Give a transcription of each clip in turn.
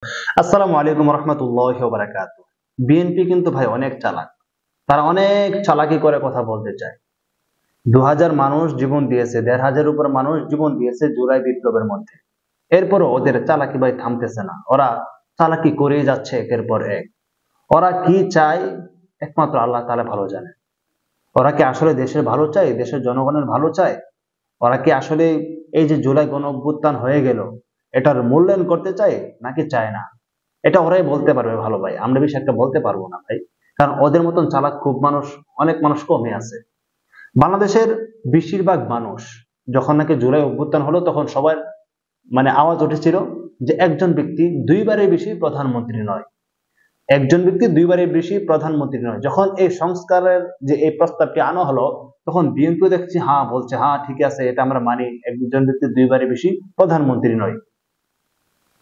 আসসালামু আলাইকুম রহমতুল্লাহি ওয়া বারাকাতুহু। বিএনপি কিন্তু ভাই অনেক চালাক। তারা অনেক চালাকি করে কথা বলতে চায়। 2000 মানুষ জীবন দিয়েছে, 1500 উপর মানুষ জীবন দিয়েছে জুলাই বিপ্লবের মধ্যে। এরপরও ওদের চালাকি ভাই থামতেছে না। ওরা চালাকি করেই যাচ্ছে একের পর এক। ওরা কি চায় একমাত্র আল্লাহ তাআলা ভালো জানে। ওরা কি আসলে দেশের ভালো চায়, দেশের জনগণের ভালো চায়? ওরা কি আসলে এই যে জুলাই গণ অভ্যুত্থান হয়ে গেল, এটার মূল্যায়ন করতে চায় নাকি চায় না? এটা ওরাই বলতে পারবে ভালো ভাই, আমরা বেশি একটা বলতে পারবো না ভাই। কারণ ওদের মতন চালাক খুব মানুষ, অনেক মানুষ কমে আছে বাংলাদেশের। বেশিরভাগ মানুষ যখন নাকি জুলাই অভ্যুত্থান হলো তখন সবার আওয়াজ উঠেছিল যে একজন ব্যক্তি দুইবারের বেশি প্রধানমন্ত্রী নয়, একজন ব্যক্তি দুইবারের বেশি প্রধানমন্ত্রী নয়। যখন এই সংস্কারের যে এই প্রস্তাবটি আনা হলো তখন বিএনপি দেখছি হ্যাঁ বলছে, হ্যাঁ ঠিক আছে, এটা আমরা মানি, একজন ব্যক্তি দুইবারের বেশি প্রধানমন্ত্রী নয়।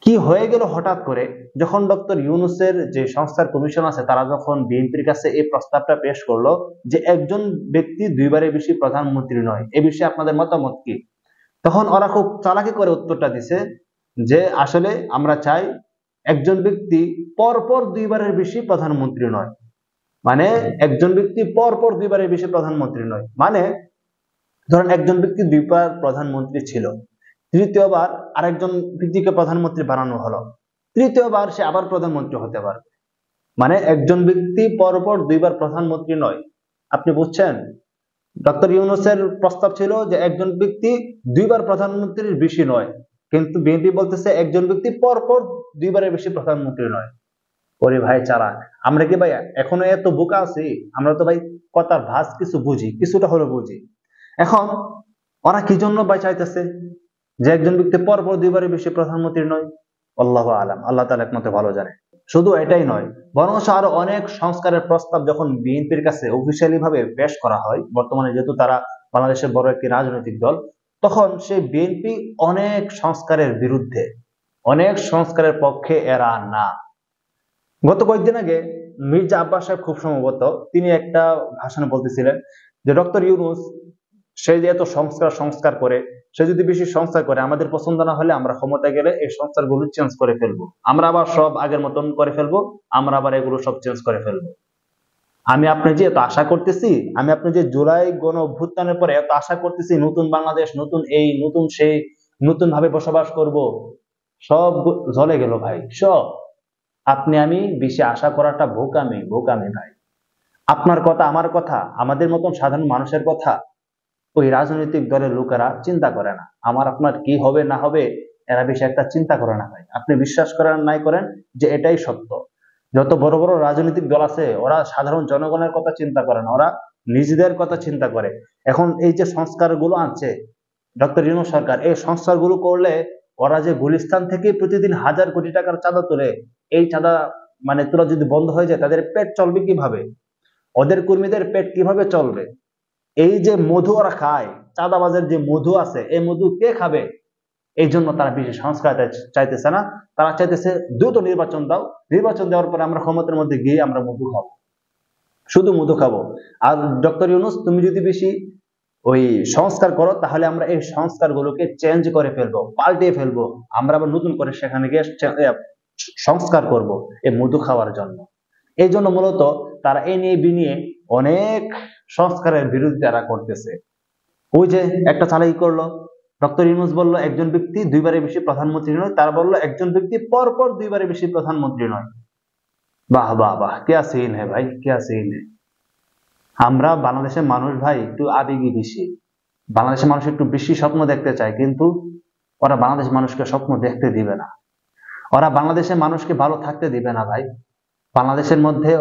কি হয়ে গেল হঠাৎ করে যখন ডক্টর ইউনূসের যে সংস্কার কমিশন আছে তারা যখন বিএনপির কাছে এই প্রস্তাবটা পেশ করলো যে একজন ব্যক্তি দুইবারের বেশি প্রধানমন্ত্রী নয়, এ বিষয়ে আপনাদের মতামত কি? তখন ওরা খুব চালাকি করে উত্তরটা দিছে যে আসলে আমরা চাই একজন ব্যক্তি পরপর দুইবারের বেশি প্রধানমন্ত্রী নয়। মানে একজন ব্যক্তি পরপর দুইবারের বেশি প্রধানমন্ত্রী নয়, মানে ধরেন একজন ব্যক্তি দুইবার প্রধানমন্ত্রী ছিল, তৃতীয়বার আরেকজন ব্যক্তিকে প্রধানমন্ত্রী বানানো হলো, তৃতীয়বার সে আবার প্রধানমন্ত্রী হতে পারবে। মানে একজন ব্যক্তি পরপর দুইবার প্রধানমন্ত্রী নয়। আপনি বুঝছেন? ডক্টর ইউনূসের প্রস্তাব ছিল যে একজন ব্যক্তি দুইবার প্রধানমন্ত্রীর বেশি নয়, কিন্তু বিএনপি বলতেছে একজন ব্যক্তি পরপর দুইবারের বেশি প্রধানমন্ত্রী নয়। ওরে ভাই চালাক, আমরা কি ভাই এখনো এত বোকা আছি? আমরা তো ভাই কথার ভাঁজ কিছু বুঝি, কিছুটা হলেও বুঝি। এখন ওরা কি জন্য ভাই চাইতেছে যে একজন ব্যক্তি পরপর দুইবারের বেশি প্রধানমন্ত্রী নয়? আল্লাহু আলাম, আল্লাহ তাআলা একমাত্র ভালো জানে। শুধু এটাই নয়, বরং আরো অনেক সংস্কারের প্রস্তাব যখন বিএনপির কাছে অফিসিয়ালি ভাবে পেশ করা হয়, বর্তমানে যেহেতু তারা বাংলাদেশের বড় একটি রাজনৈতিক দল, তখন সেই বিএনপি অনেক সংস্কারের বিরুদ্ধে, অনেক সংস্কারের পক্ষে এরা না। গত কয়েকদিন আগে মির্জা আব্বাস সাহেব খুব সম্ভবত তিনি একটা ভাষণে বলতেছিলেন যে ডক্টর ইউনূস সে যে এত সংস্কার সংস্কার করে, সে যদি বেশি সংস্কার করে আমাদের পছন্দ না হলে আমরা ক্ষমতায় গেলে এই সংস্কারগুলো চেঞ্জ করে ফেলবো, আমরা আবার সব আগের মতন করে ফেলবো, আমরা আবার এগুলো সব চেঞ্জ করে ফেলবো। আমি আপনি যে এত আশা করতেছি, আমি আপনি যে জুলাই গণ অভ্যুত্থানের পরে এত আশা করতেছি নতুন বাংলাদেশ, নতুন এই নতুন সেই, নতুন ভাবে বসবাস করব, সব ঝলে গেল ভাই সব। আপনি আমি বেশি আশা করাটা বোকামি, বোকামি ভাই। আপনার কথা, আমার কথা, আমাদের মতন সাধারণ মানুষের কথা ওই রাজনৈতিক দলের লোকেরা চিন্তা করে না। আমার আপনার কি হবে না হবে এরা বেশি একটা চিন্তা করে না ভাই। আপনি বিশ্বাস করেন নাই করেন যে এটাই সত্য। যত বড় বড় রাজনৈতিক দল আছে ওরা সাধারণ জনগণের কথা চিন্তা করে না, ওরা নিজেদের কথা চিন্তা করে। এখন এই যে সংস্কারগুলো আনছে ডক্টর ইউনূস সরকার, এই সংস্কারগুলো করলে ওরা যে গুলিস্তান থেকে প্রতিদিন হাজার কোটি টাকার চাঁদা তোলে, এই চাঁদা তোলা যদি বন্ধ হয়ে যায় তাদের পেট চলবে কিভাবে? ওদের কর্মীদের পেট কিভাবে চলবে? এই যে মধু ওরা খায়, চাঁদাবাজের যে মধু আছে, এই মধু কে খাবে? এই জন্য তারা বিশেষ সংস্কার চাইতেছে না। তারা চাইতেছে দ্রুত নির্বাচন দাও, নির্বাচন দেওয়ার পরে আমরা ক্ষমতার মধ্যে গিয়ে আমরা মধু খাবো, শুধু মধু খাবো। আর ডক্টর ইউনূস তুমি যদি বেশি ওই সংস্কার করো তাহলে আমরা এই সংস্কার গুলোকে চেঞ্জ করে ফেলবো, পাল্টে ফেলবো, আমরা আবার নতুন করে সেখানে গিয়ে সংস্কার করব এই মধু খাওয়ার জন্য। এই জন্য মূলত তারা এ নিয়ে বিনিয়ে অনেক সংস্কারের বিরোধিতা তারা করতেছে। ওই যে একটা চালাকি করলো, ডক্টর ইউনূস বলল একজন ব্যক্তি দুইবারের বেশি প্রধানমন্ত্রী নয়, তারা বললো একজন ব্যক্তি পরপর দুইবারের বেশি প্রধানমন্ত্রী নয়। বাহ বাহ বাহ, क्या सीन है ভাই, क्या सीन है। আমরা বাংলাদেশের মানুষ ভাই একটু আবেগী বেশি, বাংলাদেশের মানুষ একটু বেশি স্বপ্ন দেখতে চায়, কিন্তু ওরা বাংলাদেশের মানুষকে স্বপ্ন দেখতে দিবে না, ওরা বাংলাদেশের মানুষকে ভালো থাকতে দিবে না ভাই। বাংলাদেশের মধ্যে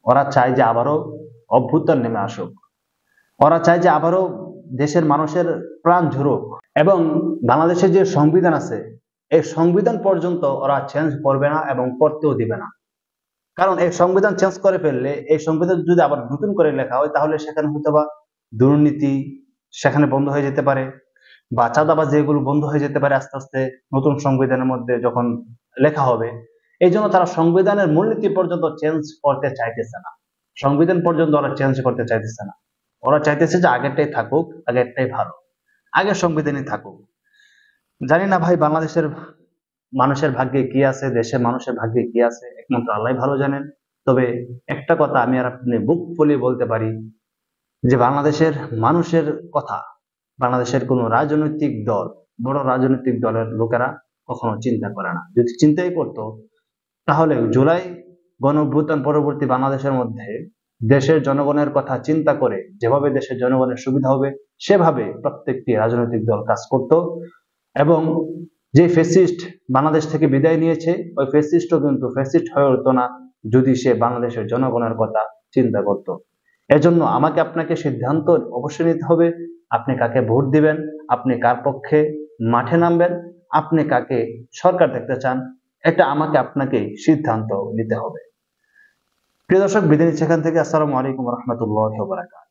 ওরা চায় যে আবারও অভ্যুত্থান নেমে আসুক, ওরা চায় যে আবারও দেশের মানুষের প্রাণ ঝরুক, এবং বাংলাদেশের যে সংবিধান আছে এই সংবিধান পর্যন্ত ওরা চেঞ্জ করবে না এবং করতেও দিবে না। কারণ এই সংবিধান চেঞ্জ করে ফেললে, এই সংবিধান যদি আবার নতুন করে লেখা হয় তাহলে সেখানে হয়তো বা দুর্নীতি সেখানে বন্ধ হয়ে যেতে পারে, বা চাঁদাবাজি এগুলো বন্ধ হয়ে যেতে পারে আস্তে আস্তে নতুন সংবিধানের মধ্যে যখন লেখা হবে। এই জন্য তারা সংবিধানের মূলনীতি পর্যন্ত চেঞ্জ করতে চাইতেছে না, সংবিধান পর্যন্ত ওরা চেঞ্জ করতে চাইতেছে না। ওরা চাইতেছে যে আগেরটাই থাকুক, আগেরটাই ভালো, আগের সংবিধানই থাকুক। জানি না ভাই বাংলাদেশের মানুষের ভাগ্যে কি আছে, দেশের মানুষের ভাগ্যে কি আছে, একমাত্র আল্লাহ ভালো জানেন। তবে একটা কথা আমি আর আপনি বুক ফুলিয়ে বলতে পারি, যে বাংলাদেশের মানুষের কথা বাংলাদেশের কোন রাজনৈতিক দল, বড় রাজনৈতিক দলের লোকেরা কখনো চিন্তা করে না। যদি চিন্তাই করতো, তাহলে জুলাই গণঅভ্যুত্থান পরবর্তী বাংলাদেশের মধ্যে দেশের জনগণের কথা চিন্তা করে যেভাবে দেশের জনগণের সুবিধা হবে সেভাবে প্রত্যেকটি রাজনৈতিক দল কাজ করত। এবং যে ফ্যাসিস্ট বাংলাদেশ থেকে বিদায় নিয়েছে, ওই ফ্যাসিস্টও কিন্তু ফ্যাসিস্ট হয়ে উঠতো না যদি সে বাংলাদেশের জনগণের কথা চিন্তা করত। এজন্য আমাকে আপনাকে সিদ্ধান্ত অবশ্যই নিতে হবে, আপনি কাকে ভোট দিবেন, আপনি কার পক্ষে মাঠে নামবেন, আপনি কাকে সরকার দেখতে চান, এটা আমাকে আপনাকে সিদ্ধান্ত নিতে হবে। প্রিয় দর্শক, বিদায় নিচ্ছি এখান থেকে। আসসালামু আলাইকুম রহমতুল্লাহ।